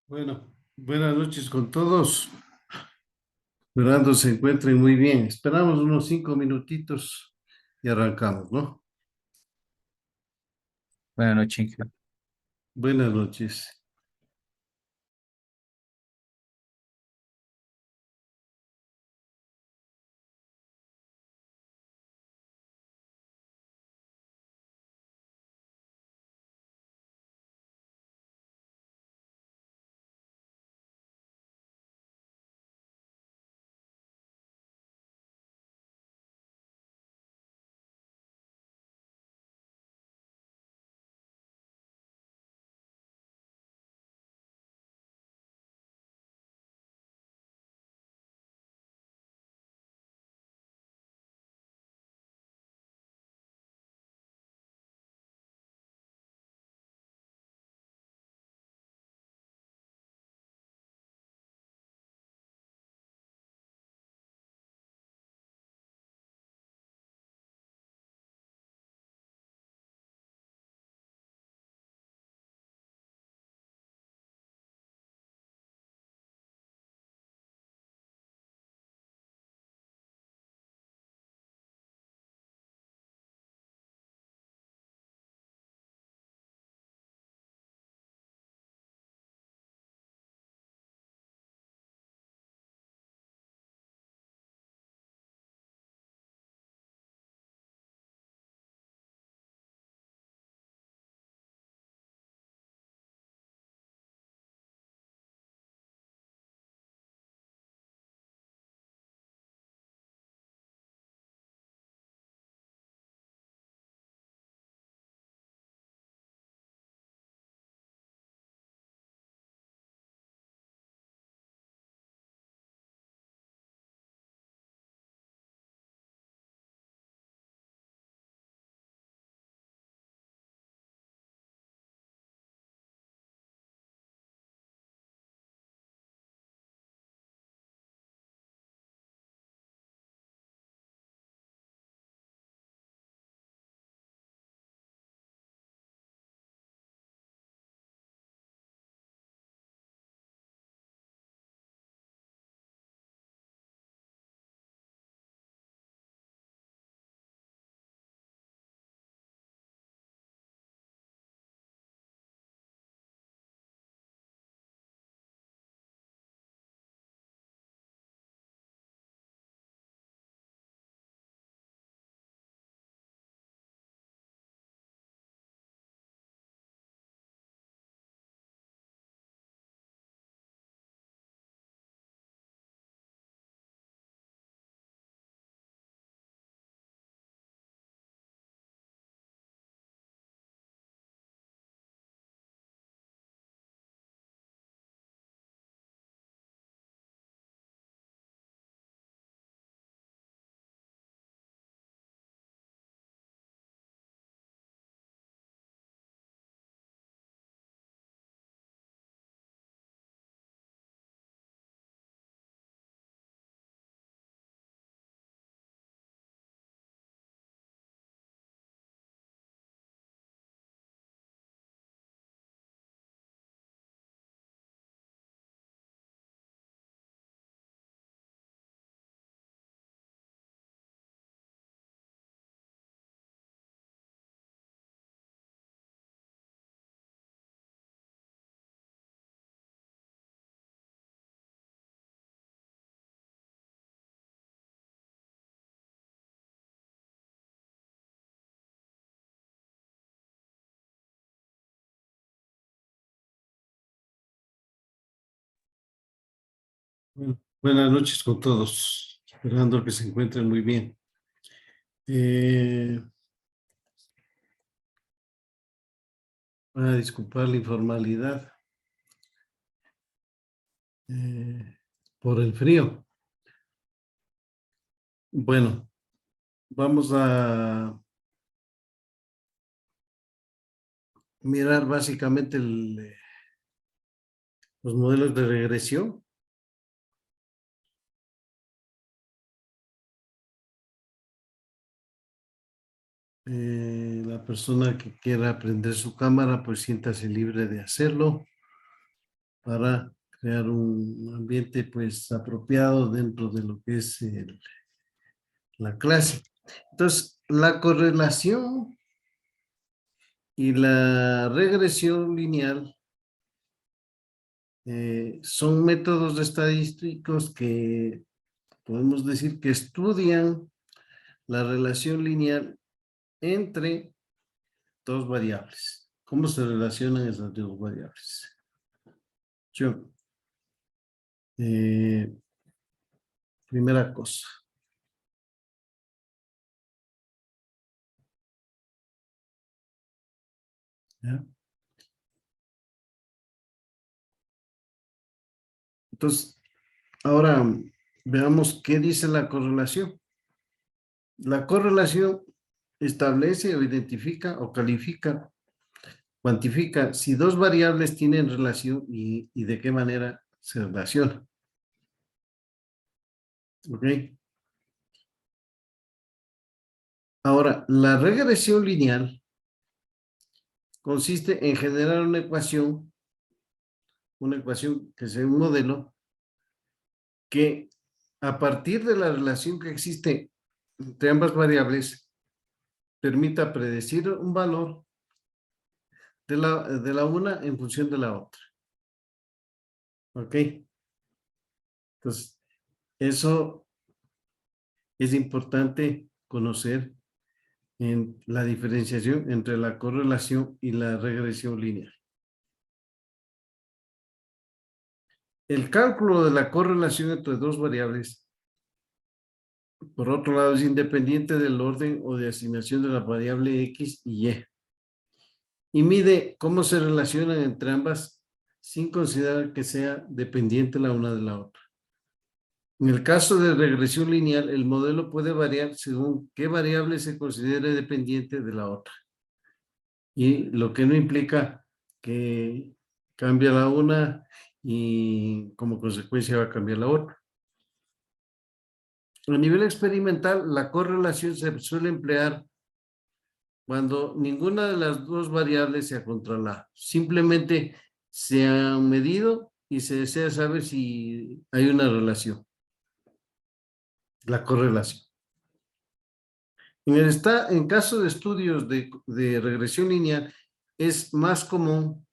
Bueno, buenas noches con todos. Esperando se encuentren muy bien. Esperamos unos 5 minutitos y arrancamos, ¿no? Buenas noches, Ángel. Buenas noches. Bueno, buenas noches con todos. Esperando que se encuentren muy bien. Eh, Para disculpar la informalidad por el frío. Bueno, vamos a mirar básicamente los modelos de regresión. La persona que quiera prender su cámara, pues siéntase libre de hacerlo. para crear un ambiente pues apropiado dentro de lo que es la clase. Entonces, la correlación y la regresión lineal son métodos estadísticos que podemos decir que estudian la relación lineal entre dos variables. ¿Cómo se relacionan esas dos variables? Yo, eh, primera cosa. ¿Ya? Entonces, ahora veamos qué dice la correlación. La correlación establece o identifica o califica, cuantifica si dos variables tienen relación y de qué manera se relacionan. ¿Ok? Ahora, la regresión lineal consiste en generar una ecuación que sea un modelo que a partir de la relación que existe entre ambas variables permita predecir un valor de la una en función de la otra. ¿Ok? Entonces, eso es importante conocer en la diferenciación entre la correlación y la regresión lineal. El cálculo de la correlación entre dos variables, por otro lado, es independiente del orden o de asignación de la variable X y Y, y mide cómo se relacionan entre ambas sin considerar que sea dependiente la una de la otra. En el caso de regresión lineal, el modelo puede variar según qué variable se considere dependiente de la otra, y lo que no implica que cambia la una y como consecuencia va a cambiar la otra. A nivel experimental, la correlación se suele emplear cuando ninguna de las dos variables se ha controlado. Simplemente se han medido y se desea saber si hay una relación, la correlación. En caso de estudios de regresión lineal, es más común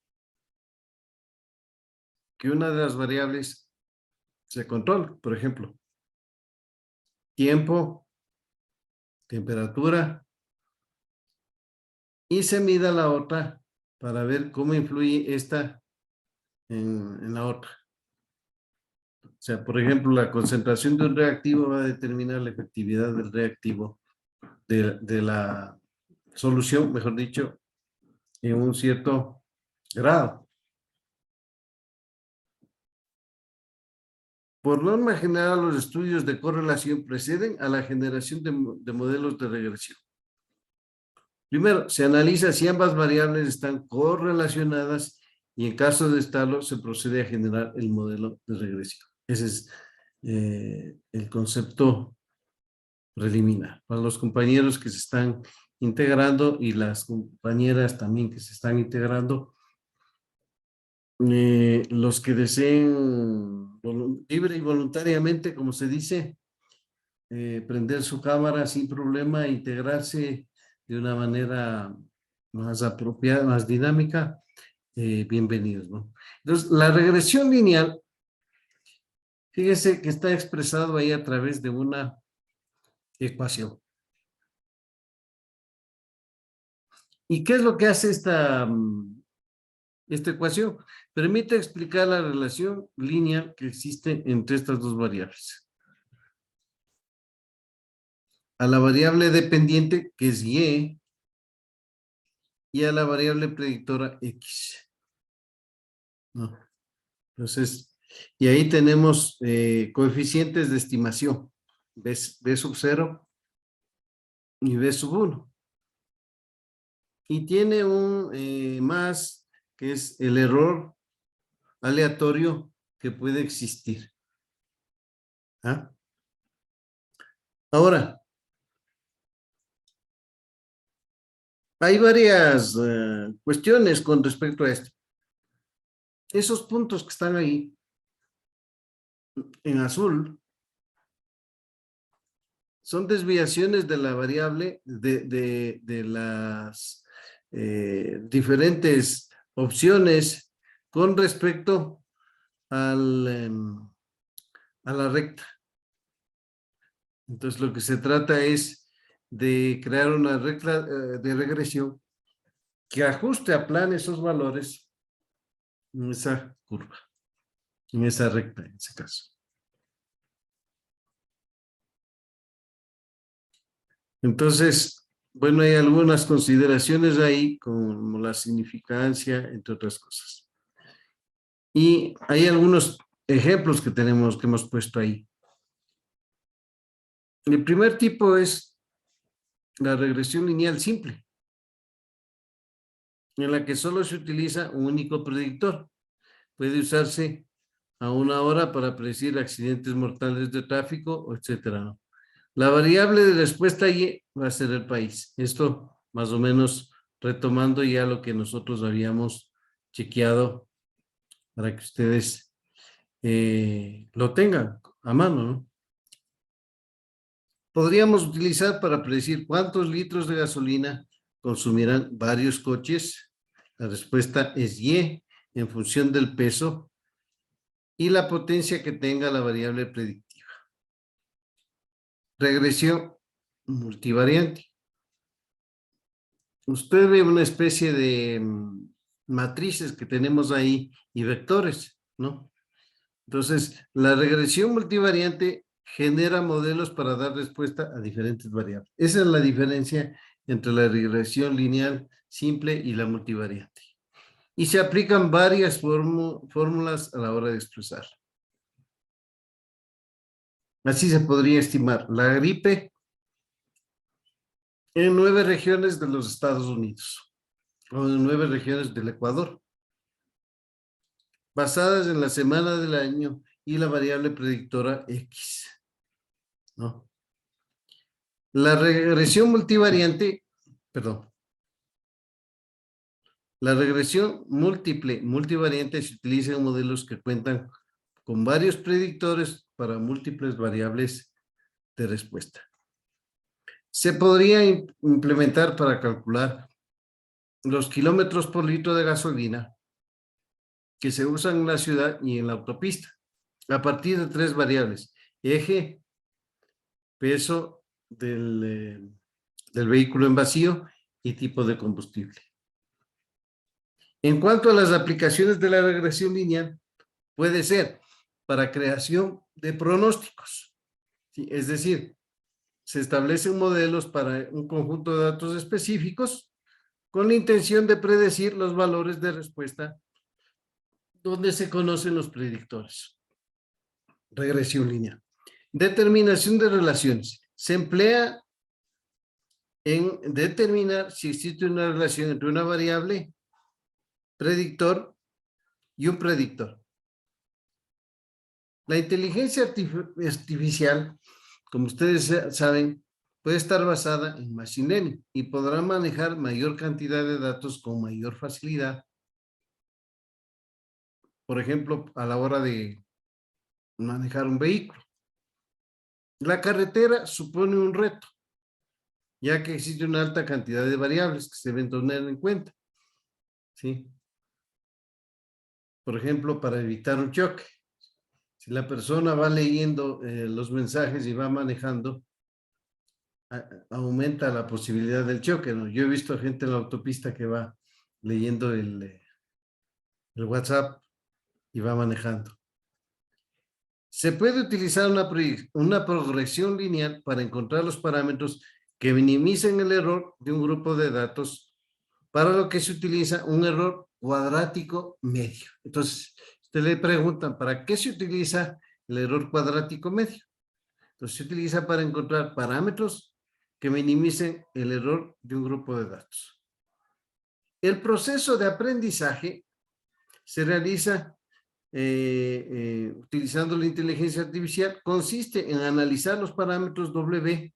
que una de las variables se controle. Por ejemplo, tiempo, temperatura, y se mida la otra para ver cómo influye esta en la otra. O sea, por ejemplo, la concentración de un reactivo va a determinar la efectividad del reactivo de la solución, mejor dicho, en un cierto grado. Por norma general, los estudios de correlación preceden a la generación de modelos de regresión. Primero, se analiza si ambas variables están correlacionadas y en caso de estarlo, se procede a generar el modelo de regresión. Ese es el concepto preliminar. Para los compañeros que se están integrando y las compañeras también que se están integrando, los que deseen libre y voluntariamente, como se dice, prender su cámara sin problema, integrarse de una manera más apropiada, más dinámica, bienvenidos, ¿no? Entonces, la regresión lineal, fíjese que está expresado ahí a través de una ecuación. ¿Y qué es lo que hace esta ecuación? Permite explicar la relación lineal que existe entre estas dos variables. A la variable dependiente, que es y a la variable predictora X. ¿No? Entonces, y ahí tenemos coeficientes de estimación, B sub 0 y B sub 1. Y tiene un más, que es el error aleatorio que puede existir. ¿Ah? Ahora, hay varias cuestiones con respecto a esto. Esos puntos que están ahí en azul son desviaciones de la variable de las diferentes opciones con respecto a la recta. Entonces, lo que se trata es de crear una recta de regresión que ajuste a plan esos valores en esa curva, en esa recta, en ese caso. Entonces, bueno, hay algunas consideraciones ahí, como la significancia, entre otras cosas. Y hay algunos ejemplos que tenemos, que hemos puesto ahí. El primer tipo es la regresión lineal simple, en la que solo se utiliza un único predictor. Puede usarse a una hora para predecir accidentes mortales de tráfico, etcétera. La variable de respuesta Y va a ser el país. Esto más o menos retomando ya lo que nosotros habíamos chequeado para que ustedes lo tengan a mano, ¿no? Podríamos utilizar para predecir cuántos litros de gasolina consumirán varios coches. La respuesta es Y en función del peso y la potencia que tenga la variable predictiva. Regresión multivariante. Usted ve una especie de matrices que tenemos ahí y vectores, ¿no? Entonces, la regresión multivariante genera modelos para dar respuesta a diferentes variables. Esa es la diferencia entre la regresión lineal simple y la multivariante. Y se aplican varias fórmulas a la hora de expresar. Así se podría estimar la gripe en 9 regiones de los Estados Unidos o en 9 regiones del Ecuador, basadas en la semana del año y la variable predictora X, ¿no? La regresión multivariante, perdón, la regresión múltiple multivariante se utiliza en modelos que cuentan con varios predictores para múltiples variables de respuesta. Se podría implementar para calcular los kilómetros por litro de gasolina que se usan en la ciudad y en la autopista, a partir de 3 variables: eje, peso del vehículo en vacío y tipo de combustible. En cuanto a las aplicaciones de la regresión lineal, puede ser para creación de pronósticos, ¿sí? Es decir, se establecen modelos para un conjunto de datos específicos con la intención de predecir los valores de respuesta donde se conocen los predictores. Regresión lineal. Determinación de relaciones. Se emplea en determinar si existe una relación entre una variable predictor y un predictor. La inteligencia artificial, como ustedes saben, puede estar basada en machine learning y podrá manejar mayor cantidad de datos con mayor facilidad. Por ejemplo, a la hora de manejar un vehículo. La carretera supone un reto, ya que existe una alta cantidad de variables que se deben tener en cuenta, ¿sí? Por ejemplo, para evitar un choque. Si la persona va leyendo los mensajes y va manejando, aumenta la posibilidad del choque, ¿no? Yo he visto gente en la autopista que va leyendo el WhatsApp y va manejando. Se puede utilizar una progresión lineal para encontrar los parámetros que minimicen el error de un grupo de datos, para lo que se utiliza un error cuadrático medio. Entonces, usted le preguntan, ¿para qué se utiliza el error cuadrático medio? Entonces, se utiliza para encontrar parámetros que minimicen el error de un grupo de datos. El proceso de aprendizaje se realiza utilizando la inteligencia artificial. Consiste en analizar los parámetros W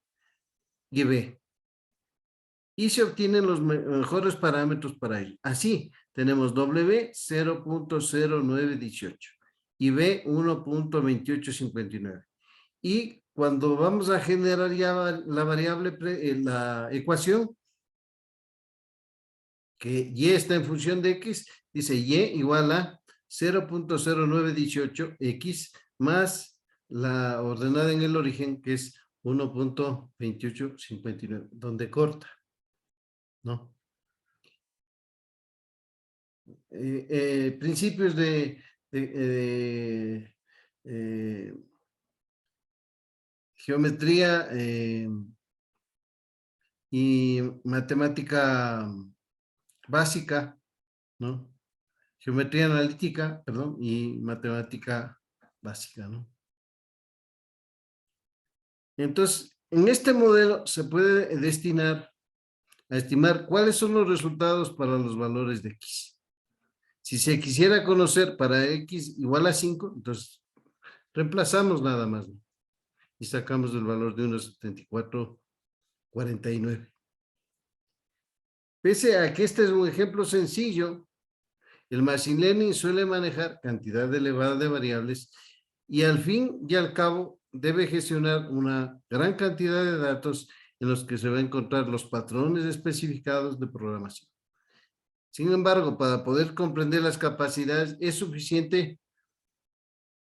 y B y se obtienen los mejores parámetros para ello. Así, tenemos W 0.0918 y B 1.2859. Y cuando vamos a generar ya la variable, la ecuación, que Y está en función de X, dice Y igual a 0.0918X más la ordenada en el origen, que es 1.2859, donde corta, ¿no? Principios de geometría y matemática básica, ¿no? Geometría analítica, perdón, y matemática básica, ¿no? Entonces, en este modelo se puede destinar a estimar cuáles son los resultados para los valores de X. Si se quisiera conocer para X igual a 5, entonces reemplazamos nada más, ¿no? Y sacamos el valor de 1.7449. Pese a que este es un ejemplo sencillo, el Machine Learning suele manejar cantidad elevada de variables y al fin y al cabo debe gestionar una gran cantidad de datos en los que se va a encontrar los patrones especificados de programación. Sin embargo, para poder comprender las capacidades es suficiente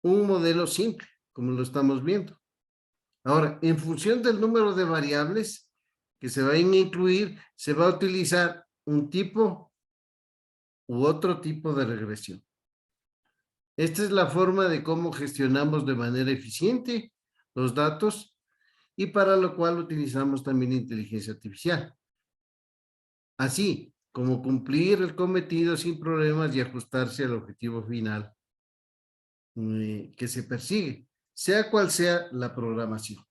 un modelo simple, como lo estamos viendo. Ahora, en función del número de variables que se vayan a incluir, se va a utilizar un tipo u otro tipo de regresión. Esta es la forma de cómo gestionamos de manera eficiente los datos y para lo cual utilizamos también inteligencia artificial. Así como cumplir el cometido sin problemas y ajustarse al objetivo final que se persigue, sea cual sea la programación.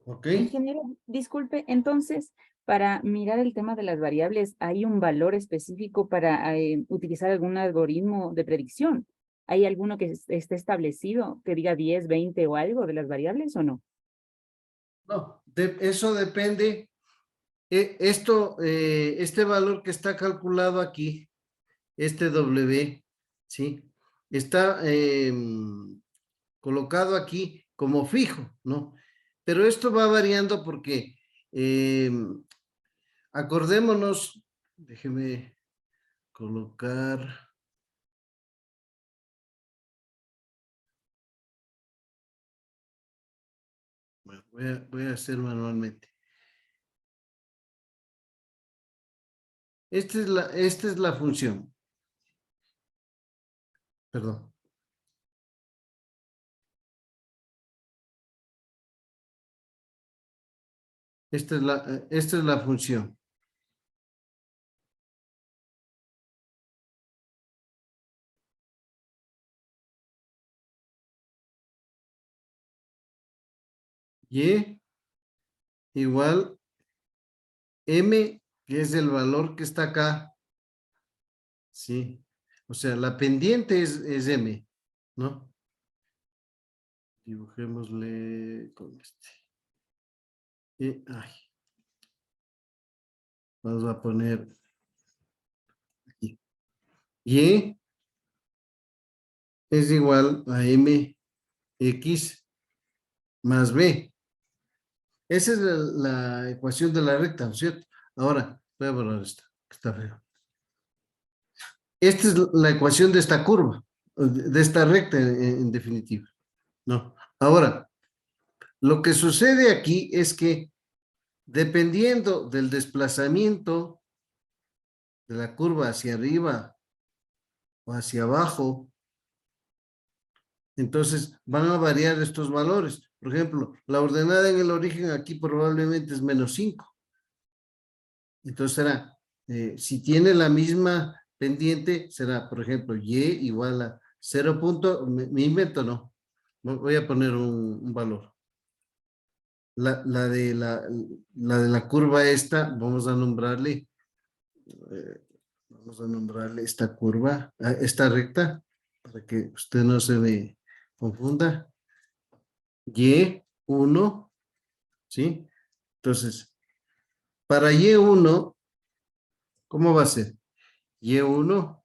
¿Ok? Ingeniero, disculpe, entonces, para mirar el tema de las variables, ¿hay un valor específico para utilizar algún algoritmo de predicción? ¿Hay alguno que esté establecido, que diga 10, 20 o algo de las variables o no? No, eso depende. Este valor que está calculado aquí, este W, ¿sí? Está colocado aquí como fijo, ¿no? Pero esto va variando porque acordémonos, déjeme colocar, bueno, voy a hacer manualmente. Esta es la función, perdón. Esta es la función. Y igual M, que es el valor que está acá, ¿sí? O sea, la pendiente es M, ¿no? Dibujémosle con este. Ay, vamos a poner aquí. Y es igual a MX más B. Esa es la ecuación de la recta, ¿no es cierto? Ahora, voy a borrar esta, que está feo. Esta es la ecuación de esta curva, de esta recta en definitiva, ¿no? Ahora, lo que sucede aquí es que dependiendo del desplazamiento de la curva hacia arriba o hacia abajo, entonces van a variar estos valores. Por ejemplo, la ordenada en el origen aquí probablemente es -5. Entonces será, si tiene la misma pendiente, será, por ejemplo, Y igual a 0. Me invento, no. Voy a poner un valor. La de la curva esta, vamos a nombrarle esta curva, esta recta, para que usted no se me confunda. Y1, ¿sí? Entonces, para Y1, ¿cómo va a ser? Y1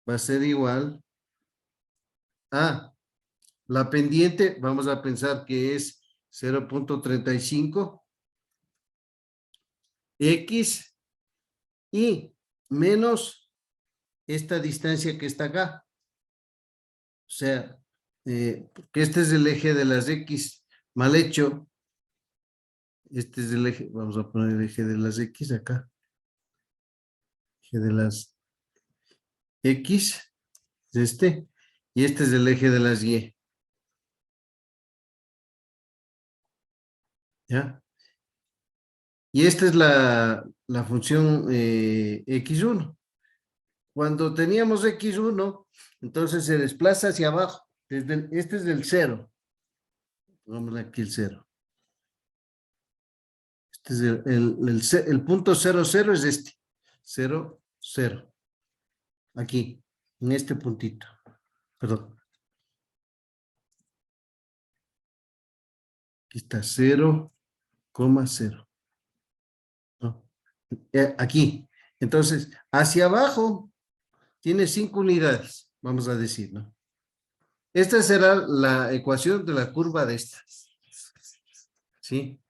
va a ser igual a la pendiente, vamos a pensar que es 0.35 X y menos esta distancia que está acá. O sea, que este es el eje de las X mal hecho. Este es el eje, vamos a poner el eje de las X acá. Eje de las X es este. Y este es el eje de las Y. ¿Ya? Y esta es la función X1. Cuando teníamos X1, entonces se desplaza hacia abajo. Este es del 0. Vamos aquí el 0. Este es el punto 0,0 es este. 0, 0. Aquí, en este puntito. Perdón. Aquí está 0,0. ¿No? Aquí. Entonces, hacia abajo tiene 5 unidades, vamos a decir, ¿no? Esta será la ecuación de la curva de esta. ¿Sí?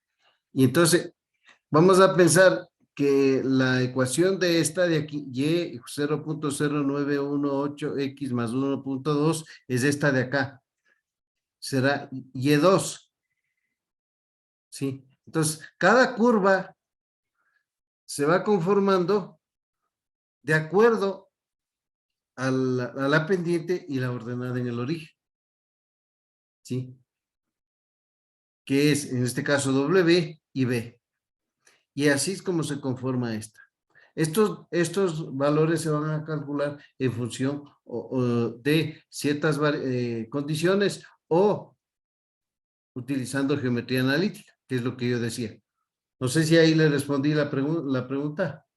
Y entonces, vamos a pensar que la ecuación de esta de aquí, y 0.0918x más 1.2 es esta de acá. Será y2. ¿Sí? Entonces, cada curva se va conformando de acuerdo a la pendiente y la ordenada en el origen. ¿Sí? Que es, en este caso, W y B. Y así es como se conforma esta. Estos valores se van a calcular en función de ciertas condiciones o utilizando geometría analítica, que es lo que yo decía. No sé si ahí le respondí la pregunta.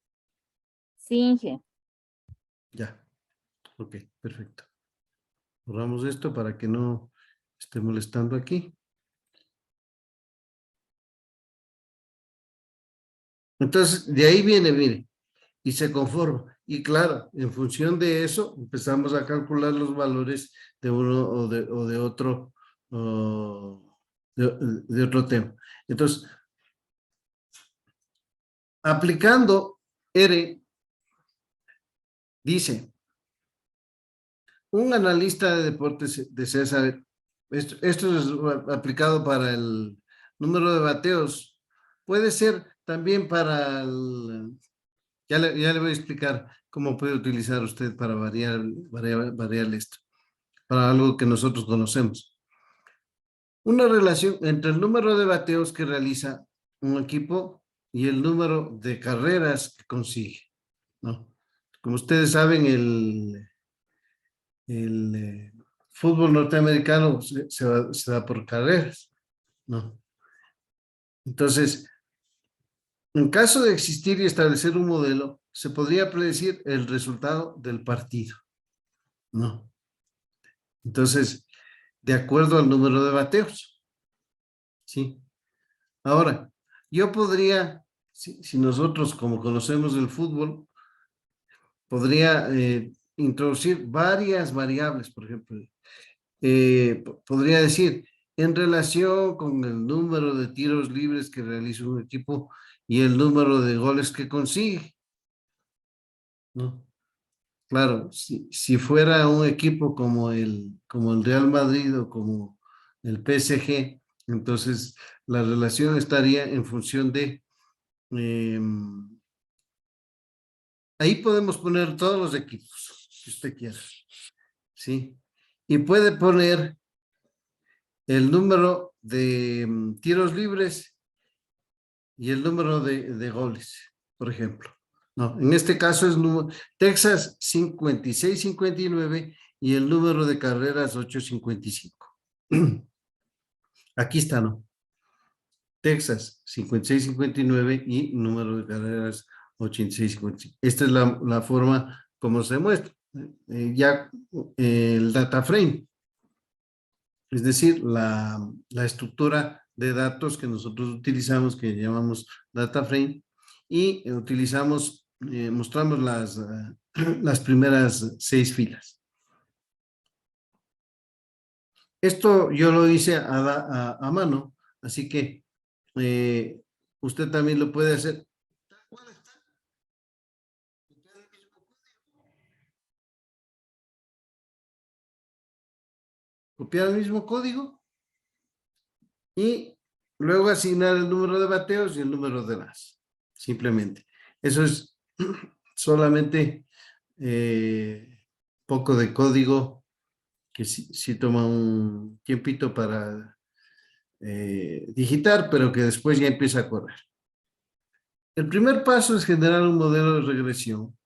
Sí, Inge. Ya, ok, perfecto. Borramos esto para que no esté molestando aquí. Entonces, de ahí viene, mire, y se conforma. Y claro, en función de eso, empezamos a calcular los valores de uno o de otro, de otro tema. Entonces, aplicando R, dice, un analista de deportes de César, esto es aplicado para el número de bateos, puede ser también para el, ya le voy a explicar cómo puede utilizar usted para variar esto, para algo que nosotros conocemos. Una relación entre el número de bateos que realiza un equipo y el número de carreras que consigue, ¿no? Como ustedes saben, el fútbol norteamericano se da por carreras, ¿no? Entonces, en caso de existir y establecer un modelo, se podría predecir el resultado del partido, ¿no? Entonces, de acuerdo al número de bateos, ¿sí? Ahora, yo podría, si nosotros como conocemos el fútbol, podría introducir varias variables, por ejemplo. Podría decir, en relación con el número de tiros libres que realiza un equipo y el número de goles que consigue, ¿no? Claro, si fuera un equipo como el Real Madrid o como el PSG, entonces la relación estaría en función de, ahí podemos poner todos los equipos, si usted quiere, ¿sí? Y puede poner el número de tiros libres y el número de goles, por ejemplo. No, en este caso es Texas 56-59 y el número de carreras 855. Aquí está, ¿no? Texas 56-59 y número de carreras 86-55. Esta es la forma como se muestra. Ya el data frame, es decir, la estructura de datos que nosotros utilizamos, que llamamos data frame, y utilizamos, mostramos las primeras 6 filas. Esto yo lo hice a mano, así que usted también lo puede hacer. Copiar el mismo código y luego asignar el número de bateos y el número de las. Simplemente. Eso es solamente poco de código que sí toma un tiempito para digitar, pero que después ya empieza a correr. El primer paso es generar un modelo de regresión.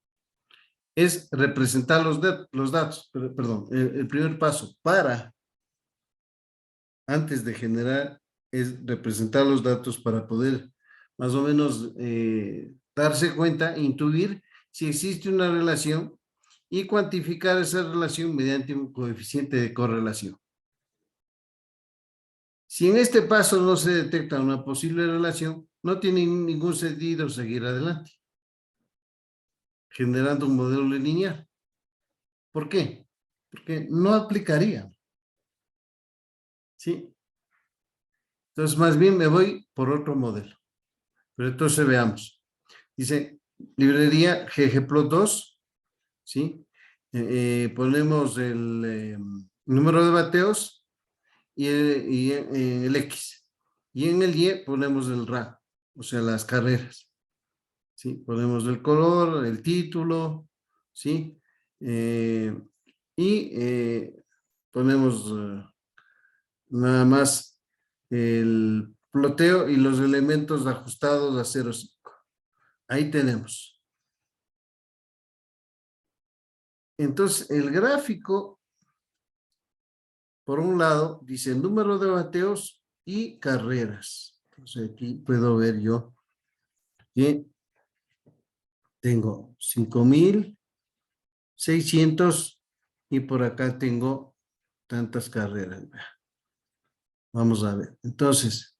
Es representar los datos, perdón, el primer paso para, antes de generar, es representar los datos para poder más o menos darse cuenta, intuir si existe una relación y cuantificar esa relación mediante un coeficiente de correlación. Si en este paso no se detecta una posible relación, no tiene ningún sentido seguir adelante, generando un modelo lineal. ¿Por qué? Porque no aplicaría. ¿Sí? Entonces, más bien me voy por otro modelo. Pero entonces veamos. Dice, librería ggplot2, ¿sí? Ponemos el número de bateos y el X. Y en el Y ponemos el RA, o sea, las carreras. ¿Sí? Ponemos el color, el título, ¿sí? Y ponemos nada más el ploteo y los elementos ajustados a 0,5. Ahí tenemos. Entonces, el gráfico, por un lado, dice el número de bateos y carreras. Entonces, aquí puedo ver yo que tengo 5,600 y por acá tengo tantas carreras. Vamos a ver. Entonces,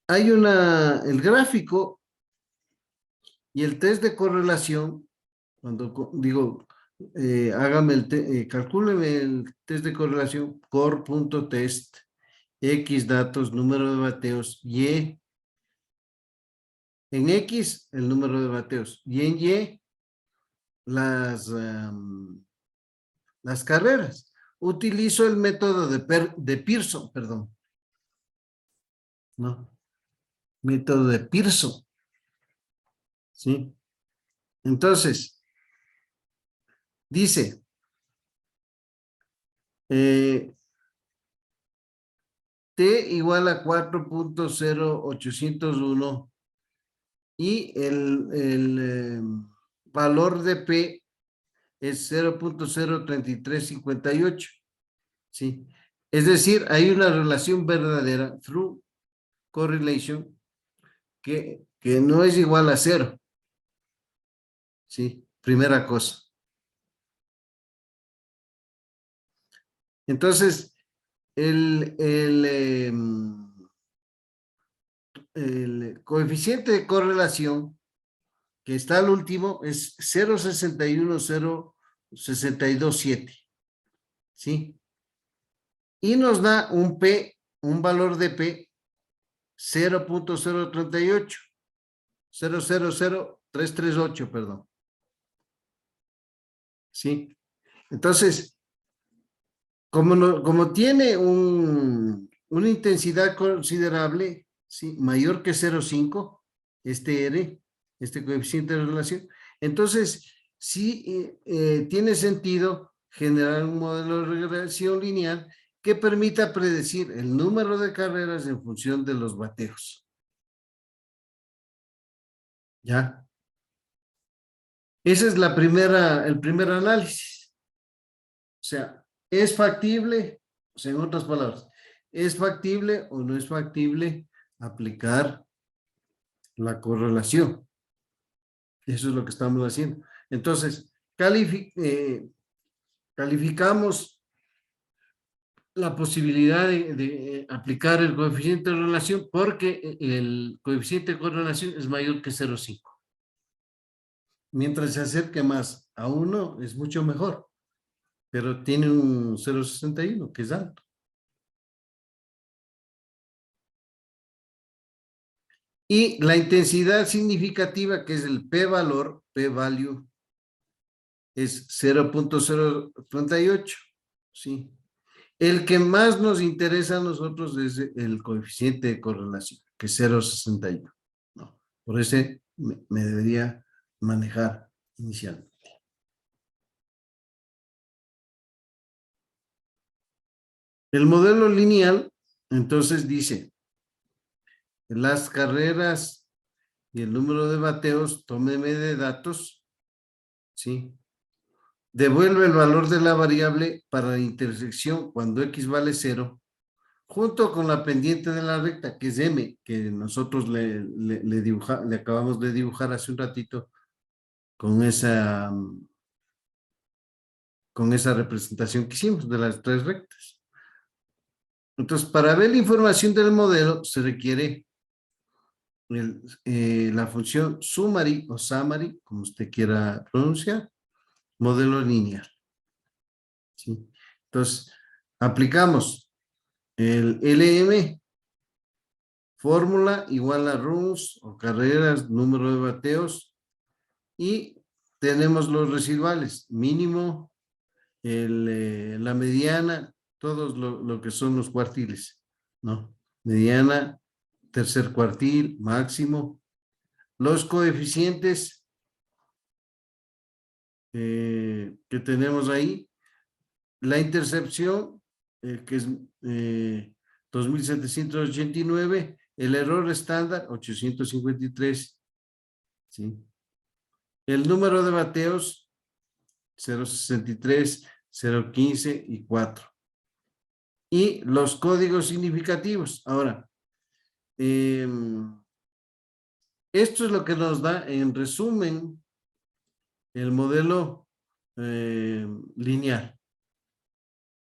hay el gráfico y el test de correlación. Cuando digo, calcúleme el test de correlación, core.test, X datos, número de bateos, Y. En X, el número de bateos. Y en Y, las carreras. Utilizo el método de Pearson, perdón. ¿No? Método de Pearson. ¿Sí? Entonces, dice, T igual a 4.0801 y el valor de P es 0.03358. ¿Sí? Es decir, hay una relación verdadera, true correlation, que no es igual a 0. ¿Sí? Primera cosa. Entonces, el coeficiente de correlación que está al último es 0,61062,7. ¿Sí? Y nos da un valor de P 0.038. 0,00338, perdón. ¿Sí? Entonces, como tiene una intensidad considerable, ¿sí? Mayor que 0,5, este R, este coeficiente de relación, entonces sí tiene sentido generar un modelo de regresión lineal que permita predecir el número de carreras en función de los bateos. ¿Ya? Ese es el primer análisis. O sea, ¿es factible? O sea, en otras palabras, ¿es factible o no es factible aplicar la correlación? Eso es lo que estamos haciendo. Entonces, calificamos la posibilidad de aplicar el coeficiente de correlación porque el coeficiente de correlación es mayor que 0,5. Mientras se acerque más a 1 es mucho mejor, pero tiene un 0,61 que es alto. Y la intensidad significativa, que es el p-valor, p-value, es 0,038, ¿sí? El que más nos interesa a nosotros es el coeficiente de correlación, que es 0,61, ¿no? Por ese me debería manejar inicialmente. El modelo lineal, entonces dice, las carreras y el número de bateos, tómeme de datos, ¿sí? Devuelve el valor de la variable para la intersección cuando x vale 0, junto con la pendiente de la recta, que es m, que nosotros le acabamos de dibujar hace un ratito con esa representación que hicimos de las tres rectas. Entonces, para ver la información del modelo se requiere la función summary o summary, como usted quiera pronunciar, modelo lineal. ¿Sí? Entonces, aplicamos el LM, fórmula igual a runs o carreras, número de bateos, y tenemos los residuales, mínimo, la mediana, todos lo que son los cuartiles, ¿no? Mediana, tercer cuartil, máximo. Los coeficientes que tenemos ahí, la intercepción, que es 2789, el error estándar, 853, ¿sí? El número de bateos, 0,63, 0,15 y 4. Y los códigos significativos. Ahora, esto es lo que nos da, en resumen, el modelo lineal.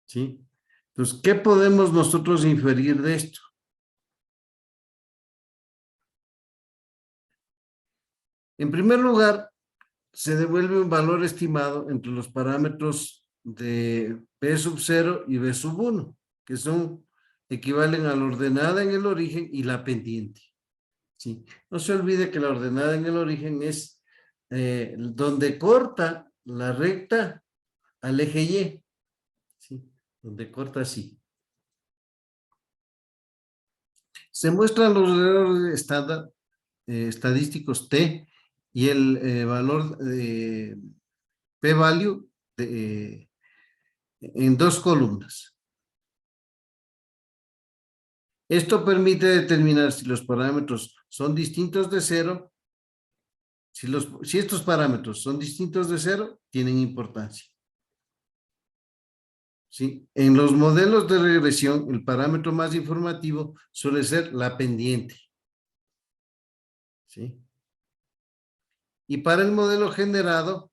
¿Sí? Entonces, ¿qué podemos nosotros inferir de esto? En primer lugar, se devuelve un valor estimado entre los parámetros de P sub 0 y B sub 1, que equivalen a la ordenada en el origen y la pendiente. ¿Sí? No se olvide que la ordenada en el origen es donde corta la recta al eje Y. ¿Sí? Donde corta así. Se muestran los errores estándar estadísticos T y el valor de p-value en dos columnas. Esto permite determinar si los parámetros son distintos de 0. Si estos parámetros son distintos de 0, tienen importancia. ¿Sí? En los modelos de regresión, el parámetro más informativo suele ser la pendiente. ¿Sí? Y para el modelo generado,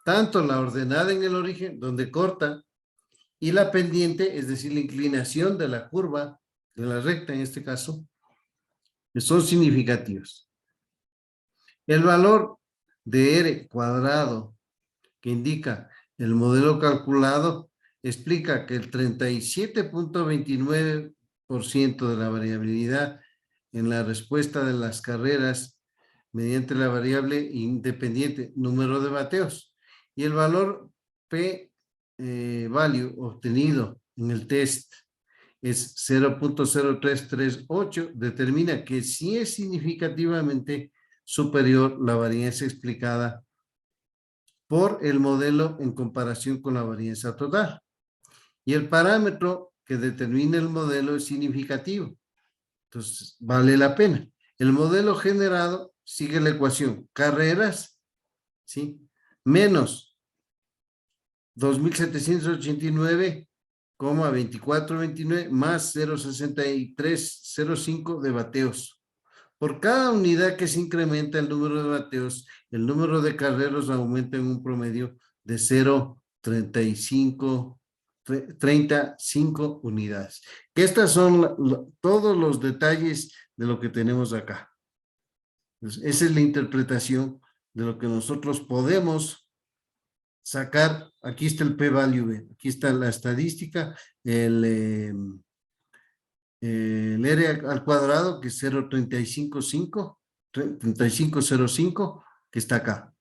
tanto la ordenada en el origen, donde corta, y la pendiente, es decir, la inclinación de la curva, de la recta en este caso, son significativos. El valor de R cuadrado, que indica el modelo calculado, explica que el 37,29% de la variabilidad en la respuesta de las carreras mediante la variable independiente número de bateos y el valor p-value obtenido en el test es 0,0338, determina que sí es significativamente superior la varianza explicada por el modelo en comparación con la varianza total. Y el parámetro que determina el modelo es significativo. Entonces, vale la pena. El modelo generado sigue la ecuación. Carreras, ¿sí? Menos 2.789,2429 más 0,6305 de bateos. Por cada unidad que se incrementa el número de bateos, el número de carreros aumenta en un promedio de 0,35 35 unidades. Que estas son todos los detalles de lo que tenemos acá. Entonces, esa es la interpretación de lo que nosotros podemos sacar. Aquí está el p-value, aquí está la estadística, el r al cuadrado, que es 0.355, 3505, que está acá,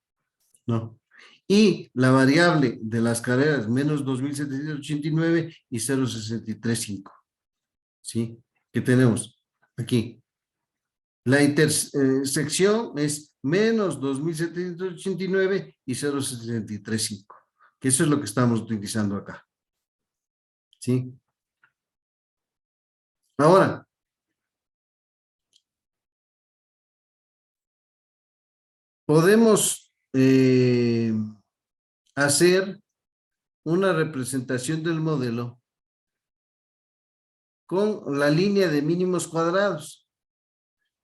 ¿no? Y la variable de las carreras, menos 2.789 y 0.635, ¿sí? ¿Qué tenemos? Aquí. La intersección es menos 2.789 y 0.635, que eso es lo que estamos utilizando acá, ¿sí? Ahora, podemos hacer una representación del modelo con la línea de mínimos cuadrados,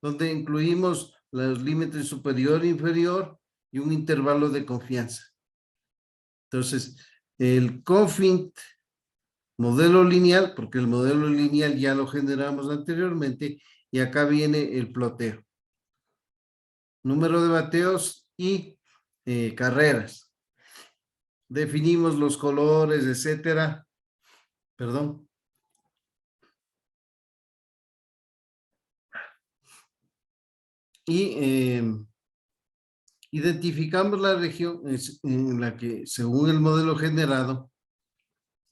donde incluimos los límites superior e inferior y un intervalo de confianza. Entonces, el confint modelo lineal, porque el modelo lineal ya lo generamos anteriormente, y acá viene el ploteo. Número de bateos y carreras. Definimos los colores, etcétera. Perdón. Y identificamos la región en la que, según el modelo generado,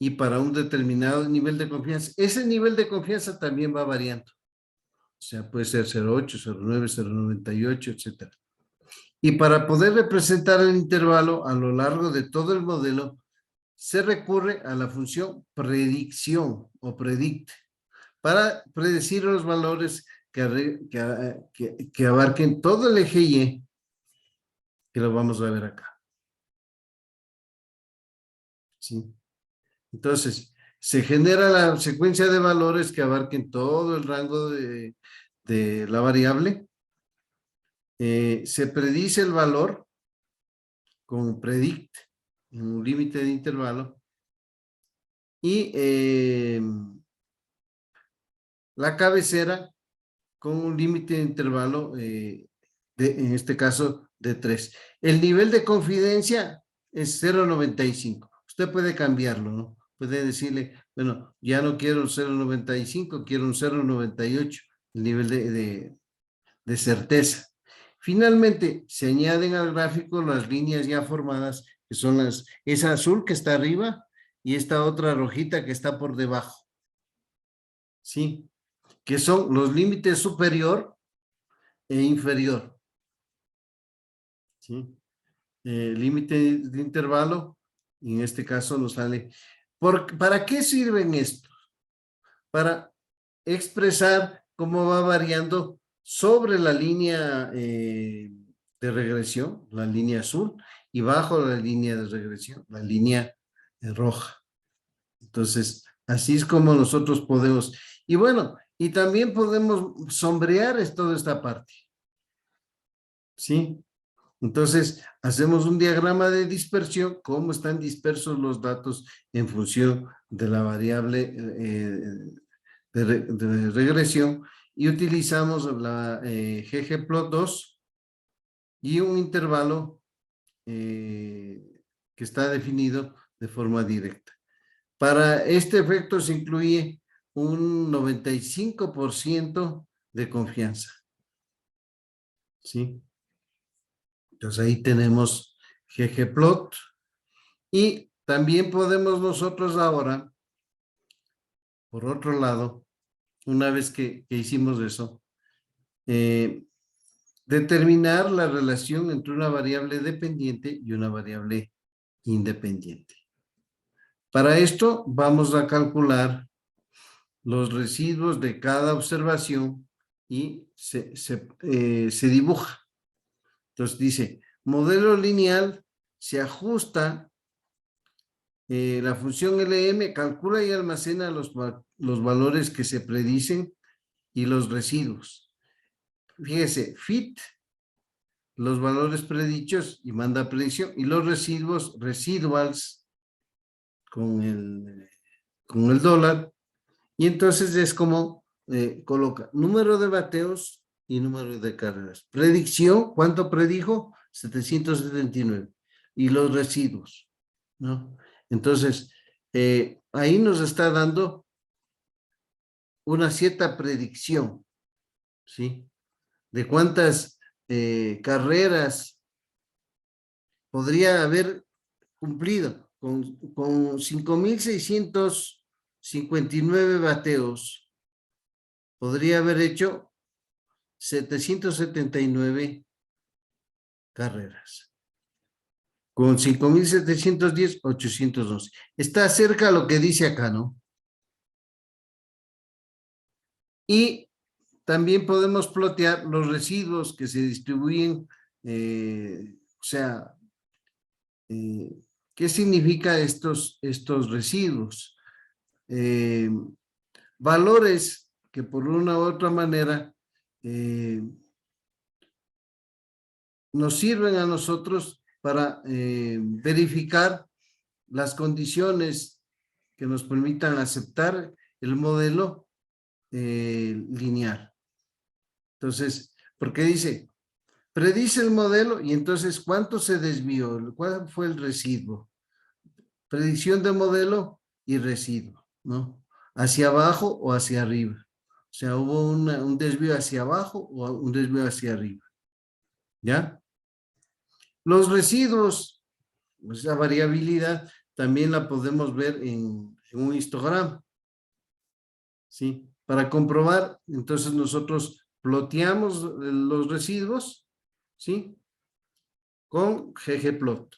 y para un determinado nivel de confianza, ese nivel de confianza también va variando. O sea, puede ser 0.8, 0.9, 0.98, etcétera. Y para poder representar el intervalo a lo largo de todo el modelo, se recurre a la función predicción o predict para predecir los valores que abarquen todo el eje Y, que lo vamos a ver acá. ¿Sí? Entonces, se genera la secuencia de valores que abarquen todo el rango de la variable. Se predice el valor con predict, en un límite de intervalo. Y la cabecera con un límite de intervalo, en este caso, de 3. El nivel de confidencia es 0.95. Usted puede cambiarlo, ¿no? Puede decirle, bueno, ya no quiero un 0.95, quiero un 0.98, el nivel de certeza. Finalmente, se añaden al gráfico las líneas ya formadas, que son esa azul que está arriba y esta otra rojita que está por debajo. ¿Sí? Que son los límites superior e inferior. ¿Sí? Límite de intervalo, y en este caso nos sale. ¿Para qué sirven estos? Para expresar cómo va variando sobre la línea de regresión, la línea azul, y bajo la línea de regresión, la línea roja. Entonces, así es como nosotros podemos. Y bueno, y también podemos sombrear toda esta parte. ¿Sí? Entonces, hacemos un diagrama de dispersión, cómo están dispersos los datos en función de la variable de regresión, y utilizamos la ggplot2 y un intervalo que está definido de forma directa. Para este efecto se incluye un 95% de confianza. ¿Sí? Entonces ahí tenemos ggplot, y también podemos nosotros ahora, por otro lado, una vez que hicimos eso, determinar la relación entre una variable dependiente y una variable independiente. Para esto vamos a calcular los residuos de cada observación y se dibuja. Entonces dice, modelo lineal se ajusta, la función LM calcula y almacena los valores que se predicen y los residuos. Fíjese, fit, los valores predichos y manda predicción, y los residuos, residuals, con el con el dólar, y entonces es como coloca número de bateos y número de carreras. Predicción, ¿cuánto predijo? 779. Y los residuos, ¿no? Entonces, ahí nos está dando una cierta predicción, ¿sí? De cuántas carreras podría haber cumplido con 5,659 bateos. Podría haber hecho 779 carreras. Con 5,710, 812. Está cerca lo que dice acá, ¿no? Y también podemos plotear los residuos que se distribuyen, o sea, ¿qué significa estos residuos? Valores que por una u otra manera nos sirven a nosotros para verificar las condiciones que nos permitan aceptar el modelo lineal. Entonces, porque dice, predice el modelo y entonces, ¿cuánto se desvió? ¿Cuál fue el residuo? Predicción de modelo y residuo, ¿no? Hacia abajo o hacia arriba. O sea, hubo un desvío hacia abajo o un desvío hacia arriba. ¿Ya? Los residuos, esa variabilidad, también la podemos ver en un histograma. ¿Sí? Para comprobar, entonces nosotros ploteamos los residuos, ¿sí? Con ggplot.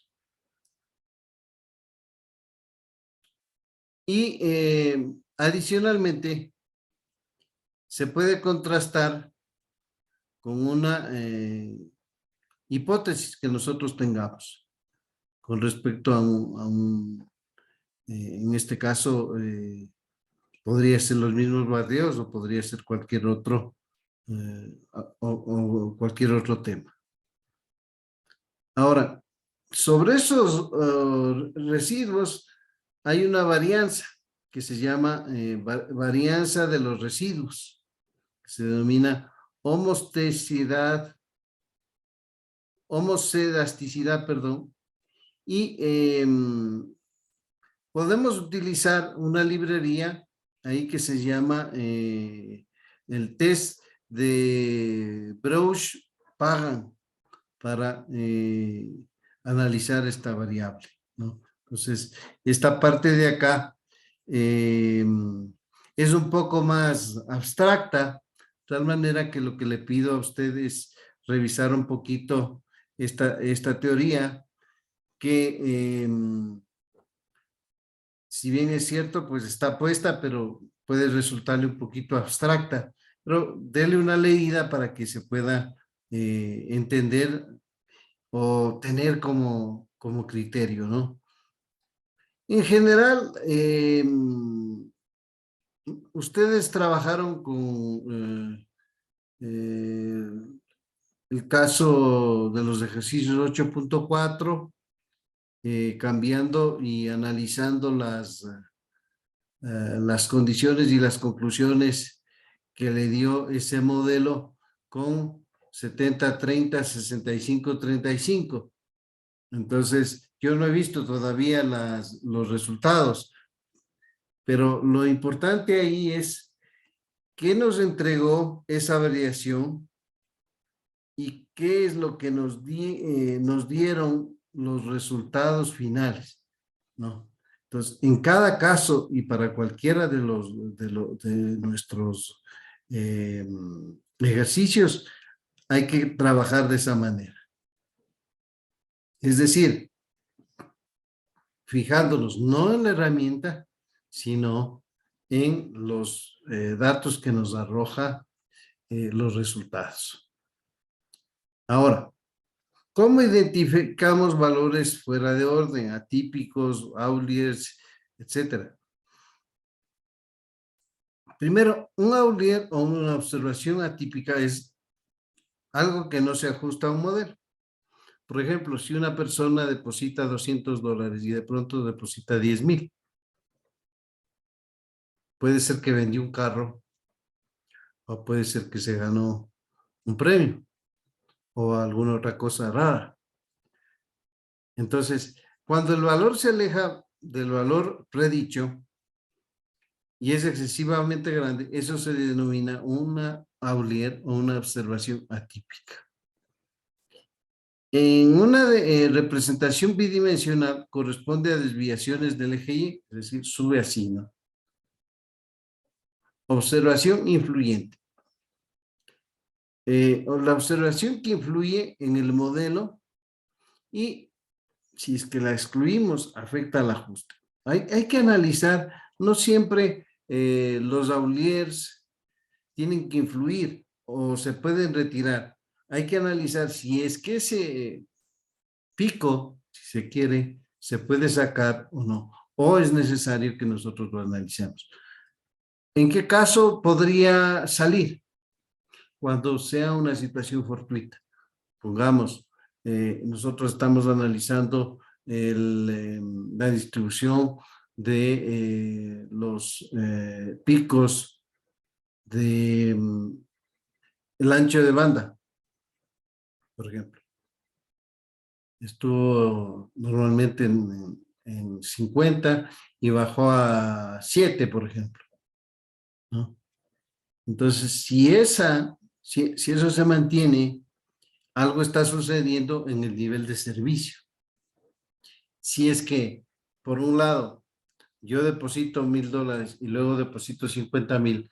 Y adicionalmente, se puede contrastar con una hipótesis que nosotros tengamos con respecto a en este caso, podría ser los mismos bateos o podría ser cualquier otro o cualquier otro tema. Ahora, sobre esos residuos hay una varianza que se llama varianza de los residuos, que se denomina homocedasticidad, perdón, y podemos utilizar una librería ahí que se llama el test de Breusch-Pagan para analizar esta variable, ¿no? Entonces, esta parte de acá es un poco más abstracta, de tal manera que lo que le pido a ustedes es revisar un poquito esta teoría que si bien es cierto, pues está puesta, pero puede resultarle un poquito abstracta. Pero déle una leída para que se pueda entender o tener como criterio, ¿no? En general, ustedes trabajaron con el caso de los ejercicios 8.4, cambiando y analizando las condiciones y las conclusiones que le dio ese modelo con 70-30, 65-35. Entonces, yo no he visto todavía los resultados, pero lo importante ahí es qué nos entregó esa variación y qué es lo que nos dieron los resultados finales, ¿no? Entonces, en cada caso y para cualquiera de nuestros ejercicios, hay que trabajar de esa manera. Es decir, fijándonos no en la herramienta, sino en los datos que nos arroja los resultados. Ahora, ¿cómo identificamos valores fuera de orden, atípicos, outliers, etcétera? Primero, un outlier o una observación atípica es algo que no se ajusta a un modelo. Por ejemplo, si una persona deposita $200 y de pronto deposita 10,000, Puede ser que vendió un carro o puede ser que se ganó un premio o alguna otra cosa rara. Entonces, cuando el valor se aleja del valor predicho y es excesivamente grande, eso se denomina una outlier o una observación atípica. En una representación bidimensional corresponde a desviaciones del eje Y, es decir, sube así, ¿no? Observación influyente. La observación que influye en el modelo y si es que la excluimos, afecta al ajuste. Hay que analizar, no siempre los outliers tienen que influir o se pueden retirar. Hay que analizar si es que ese pico, si se quiere, se puede sacar o no, o es necesario que nosotros lo analicemos. ¿En qué caso podría salir? Cuando sea una situación fortuita. Pongamos, nosotros estamos analizando la distribución de los picos de el ancho de banda, por ejemplo. Estuvo normalmente en 50 y bajó a 7, por ejemplo, ¿no? Entonces, si eso se mantiene, algo está sucediendo en el nivel de servicio. Si es que, por un lado, yo deposito $1,000 y luego deposito 50,000,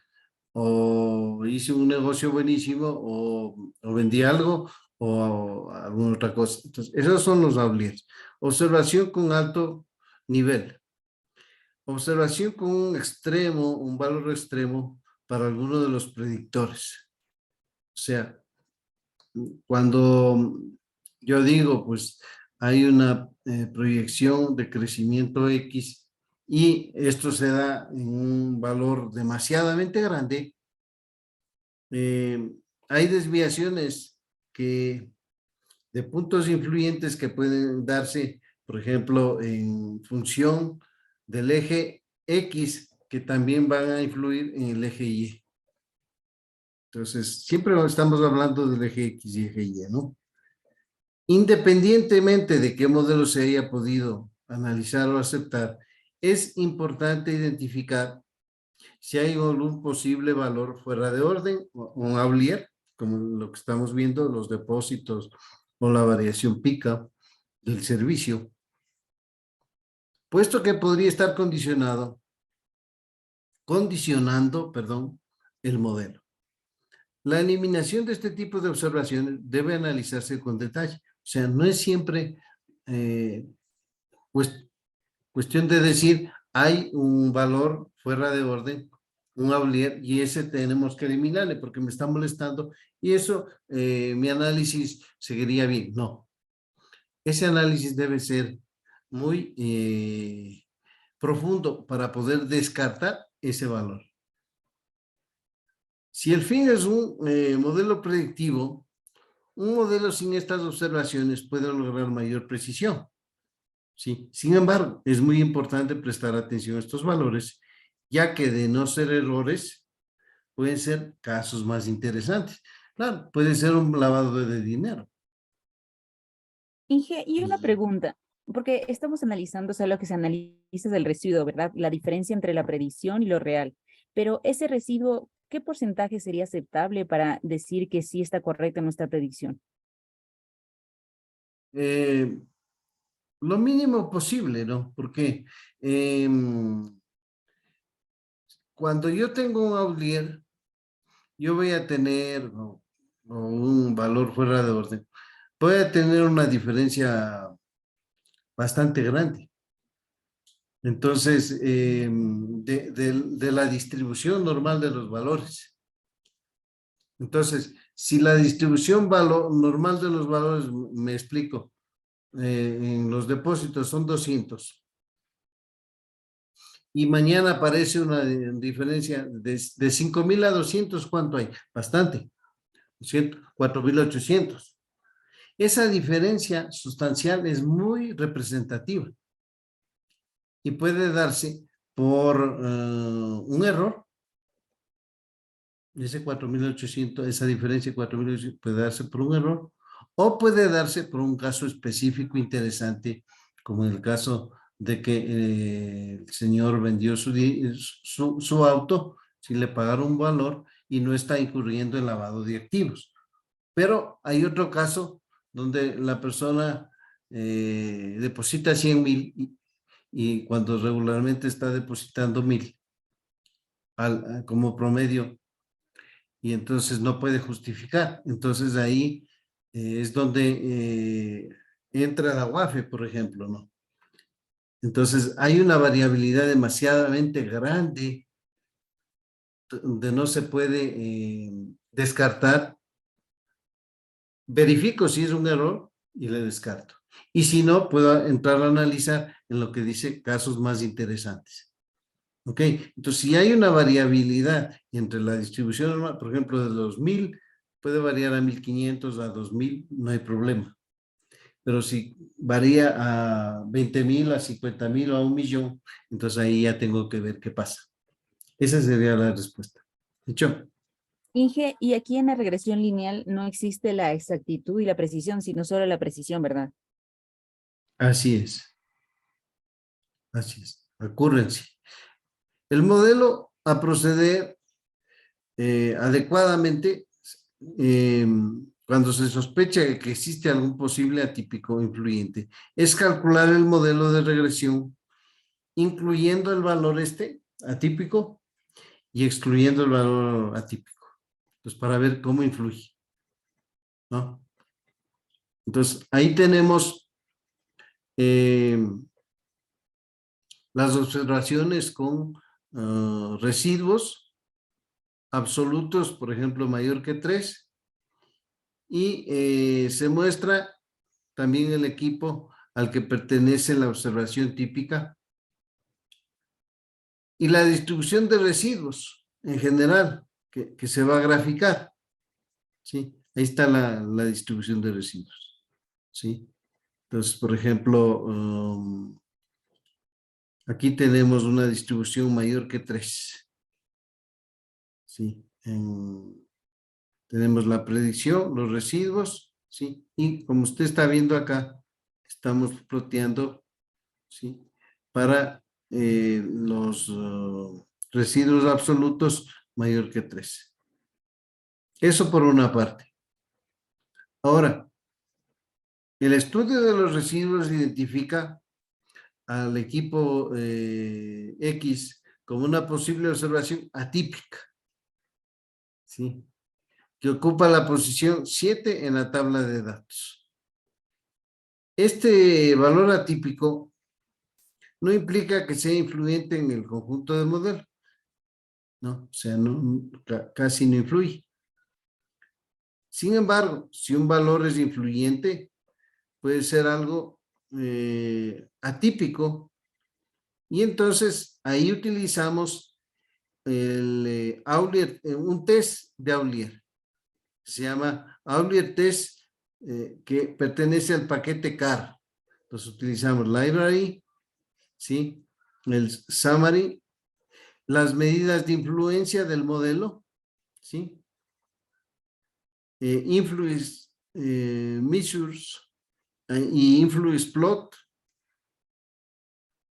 o hice un negocio buenísimo, o vendí algo, o alguna otra cosa. Entonces, esos son los outliers. Observación con alto nivel. Observación con un valor extremo para alguno de los predictores. O sea, cuando yo digo, pues hay una proyección de crecimiento X y esto se da en un valor demasiadamente grande, hay desviaciones de puntos influyentes que pueden darse, por ejemplo, en función del eje X, que también van a influir en el eje Y. Entonces, siempre estamos hablando del eje X y eje Y, ¿no? Independientemente de qué modelo se haya podido analizar o aceptar, es importante identificar si hay algún posible valor fuera de orden, o un outlier, como lo que estamos viendo, los depósitos o la variación pica del servicio, puesto que podría estar condicionando, perdón, el modelo. La eliminación de este tipo de observaciones debe analizarse con detalle. O sea, no es siempre cuestión de decir, hay un valor fuera de orden, un outlier, y ese tenemos que eliminarle porque me está molestando y eso, mi análisis seguiría bien. No, ese análisis debe ser muy profundo para poder descartar ese valor. Si el fin es un modelo predictivo, un modelo sin estas observaciones puede lograr mayor precisión. ¿Sí? Sin embargo, es muy importante prestar atención a estos valores, ya que de no ser errores, pueden ser casos más interesantes. Claro, puede ser un lavado de dinero. Inge, y una pregunta, porque estamos analizando, o sea, lo que se analiza del residuo, ¿verdad? La diferencia entre la predicción y lo real. Pero ese residuo, ¿qué porcentaje sería aceptable para decir que sí está correcta nuestra predicción? Eh, lo mínimo posible, ¿no? Porque cuando yo tengo un outlier, yo voy a tener o un valor fuera de orden. Voy a tener una diferencia bastante grande. Entonces, de la distribución normal de los valores. Entonces, si la distribución normal de los valores, me explico, en los depósitos son 200 y mañana aparece una diferencia de 5,000 a 200, ¿cuánto hay? Bastante, 4,800. Esa diferencia sustancial es muy representativa y puede darse por un error. Ese 4.800, esa diferencia de 4.800 puede darse por un error o puede darse por un caso específico interesante, como en el caso de que el señor vendió su auto sin le pagaron un valor y no está incurriendo en lavado de activos. Pero hay otro caso donde la persona deposita 100.000 y cuando regularmente está depositando 1.000 como promedio y entonces no puede justificar. Entonces ahí es donde entra la UAFE, por ejemplo, ¿no? Entonces hay una variabilidad demasiadamente grande donde no se puede descartar. Verifico si es un error y le descarto. Y si no, puedo entrar a analizar en lo que dice casos más interesantes. ¿Ok? Entonces, si hay una variabilidad entre la distribución normal, por ejemplo, de los 1.000, puede variar a 1.500, a 2.000, no hay problema. Pero si varía a 20.000, a 50.000 o a 1.000.000, entonces ahí ya tengo que ver qué pasa. Esa sería la respuesta. ¿Hecho? Inge, y aquí en la regresión lineal no existe la exactitud y la precisión, sino solo la precisión, ¿verdad? Así es. Así es. Ocurrencia. El modelo a proceder adecuadamente cuando se sospecha de que existe algún posible atípico influyente es calcular el modelo de regresión incluyendo el valor atípico y excluyendo el valor atípico. Entonces, para ver cómo influye, ¿no? Entonces, ahí tenemos las observaciones con residuos absolutos, por ejemplo, mayor que 3, y se muestra también el equipo al que pertenece la observación típica y la distribución de residuos en general que se va a graficar, ¿sí? Ahí está la distribución de residuos, ¿sí? Entonces, por ejemplo, aquí tenemos una distribución mayor que 3, ¿sí? Tenemos la predicción, los residuos, ¿sí? Y como usted está viendo acá, estamos ploteando, ¿sí? Para los residuos absolutos mayor que 3. Eso por una parte. Ahora, el estudio de los residuos identifica al equipo X como una posible observación atípica, ¿sí? Que ocupa la posición 7 en la tabla de datos. Este valor atípico no implica que sea influyente en el conjunto de modelo, ¿no? O sea, casi no influye. Sin embargo, si un valor es influyente, puede ser algo atípico y entonces ahí utilizamos un test de Aulier. Se llama Aulier Test que pertenece al paquete CAR. Entonces utilizamos Library, ¿sí? El Summary, las medidas de influencia del modelo, ¿sí? Influence Measures y Influence Plot,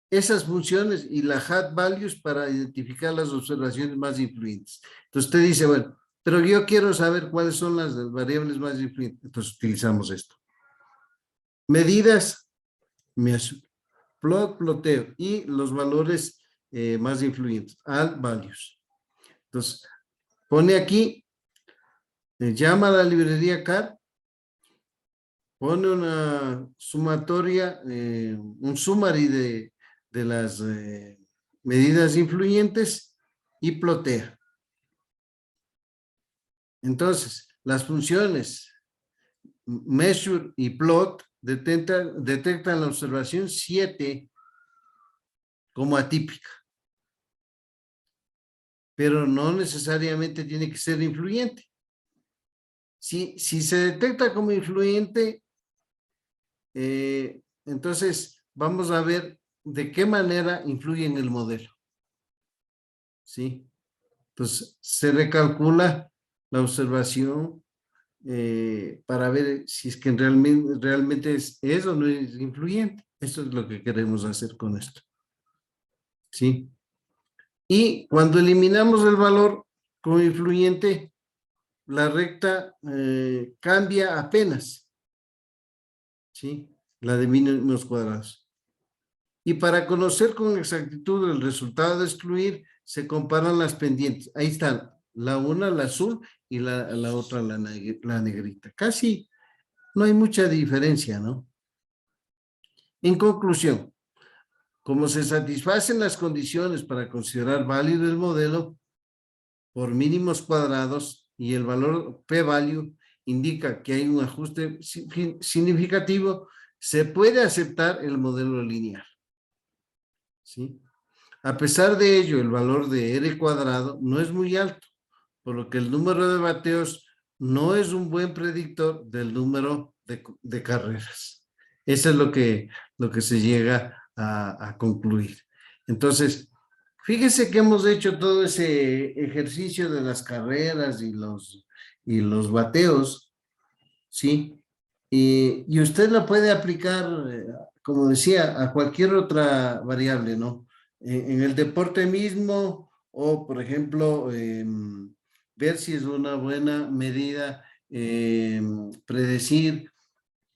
esas funciones y la hat values para identificar las observaciones más influyentes. Entonces usted dice, bueno, pero yo quiero saber cuáles son las variables más influyentes. Entonces utilizamos esto. Medidas, plot, ploteo y los valores más influyentes, alt values. Entonces, pone aquí, llama a la librería CAR, pone una sumatoria, un summary de las medidas influyentes y plotea. Entonces, las funciones measure y plot detectan la observación 7 como atípica, pero no necesariamente tiene que ser influyente. Si se detecta como influyente, entonces vamos a ver de qué manera influye en el modelo. ¿sí? Entonces, se recalcula la observación para ver si es que realmente es o no es influyente. Eso es lo que queremos hacer con esto, ¿sí? Y cuando eliminamos el valor como influyente, la recta cambia apenas, ¿sí? La de mínimos cuadrados. Y para conocer con exactitud el resultado de excluir, se comparan las pendientes. Ahí están, la una, la azul, y la otra, la negrita. Casi no hay mucha diferencia, ¿no? En conclusión, como se satisfacen las condiciones para considerar válido el modelo por mínimos cuadrados y el valor p-value indica que hay un ajuste significativo, se puede aceptar el modelo lineal, ¿sí? A pesar de ello, el valor de R cuadrado no es muy alto, por lo que el número de bateos no es un buen predictor del número de carreras. Eso es lo que se llega a concluir. Entonces, fíjese que hemos hecho todo ese ejercicio de las carreras y los bateos, ¿sí? Y usted lo puede aplicar, como decía, a cualquier otra variable, ¿no? En el deporte mismo, o por ejemplo, ver si es una buena medida predecir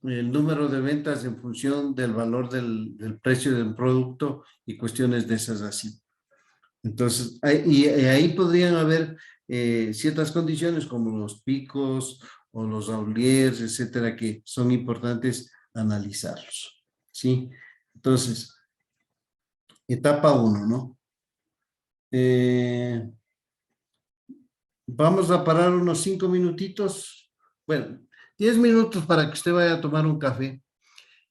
el número de ventas en función del valor del precio del producto y cuestiones de esas así. Entonces, ahí podrían haber ciertas condiciones como los picos o los Auliers, etcétera, que son importantes analizarlos, ¿sí? Entonces, etapa uno, ¿no? Eh, vamos a parar unos 5 minutitos, bueno, 10 minutos para que usted vaya a tomar un café.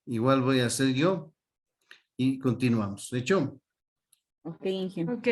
Igual voy a hacer yo y continuamos. ¿De hecho? Ok, Inge. Ok.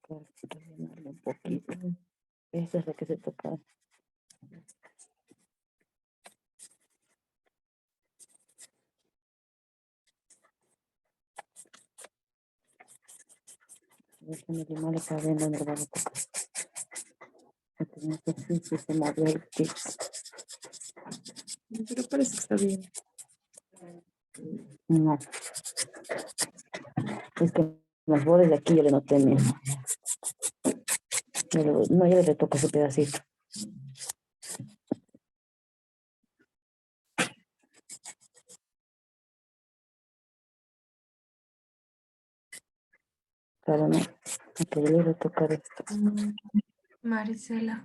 rellenarlo un poquito. Esta es la que se toca. Déjame limar la cadena donde vamos a tocar. Porque no sé si se movió el tips. Pero parece que está bien. No. Es que las bordes de aquí yo le noté bien. No, yo le retoco ese pedacito. Claro, no. Ok, yo le retocar esto. Marisela.